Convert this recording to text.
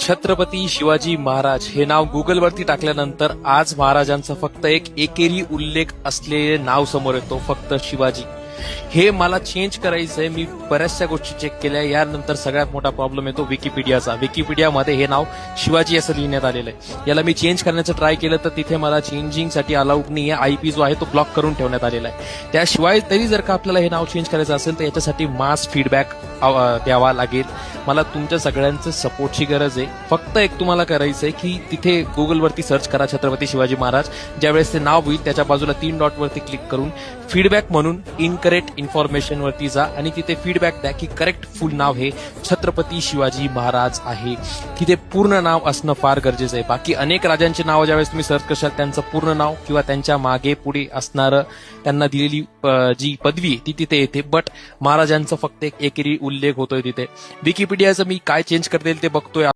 छत्रपती शिवाजी महाराज हे नाव गुगलवरती टाकल्यानंतर आज महाराजांचा फक्त एक एकेरी उल्लेख असलेले नाव समोर येतो, फक्त शिवाजी. हे मला चेंज करायचंय. मी बऱ्याचशा गोष्टी चेक केल्या. यानंतर सगळ्यात मोठा प्रॉब्लेम येतो विकिपीडियाचा. विकिपीडियामध्ये हे नाव शिवाजी असं लिहिण्यात आलेलं आहे. याला मी चेंज करण्याचं ट्राय केलं तर तिथे मला चेंजिंगसाठी अलाउड नाही आहे. आयपी जो आहे तो ब्लॉक करून ठेवण्यात आलेला आहे. त्याशिवाय तरी जर का आपल्याला हे नाव चेंज करायचं असेल तर याच्यासाठी मास फीडबॅक द्यावा लागेल. मला तुमच्या सगळ्यांचं सपोर्टची गरज आहे. फक्त एक तुम्हाला करायचंय की तिथे गुगलवरती सर्च करा छत्रपती शिवाजी महाराज. ज्यावेळेस ते नाव होईल त्याच्या बाजूला 3 डॉटवरती क्लिक करून फीडबॅक म्हणून इनकरेक्ट इन्फॉर्मेशन वरती जा आणि तिथे फीडबॅक द्या की करेक्ट फुल नाव हे छत्रपती शिवाजी महाराज आहे. तिथे पूर्ण नाव असणं फार गरजेचं आहे. बाकी अनेक राजांची नावं ज्यावेळेस तुम्ही सर्च करशाल त्यांचं पूर्ण नाव किंवा त्यांच्या मागे पुढे असणारं त्यांना दिलेली जी पदवी ती तिथे येते. बट महाराजांचं फक्त एक एकेरी उल्लेख होतोय तिथे. विकिपीडियाचं मी काय चेंज करता येईल ते बघतोय.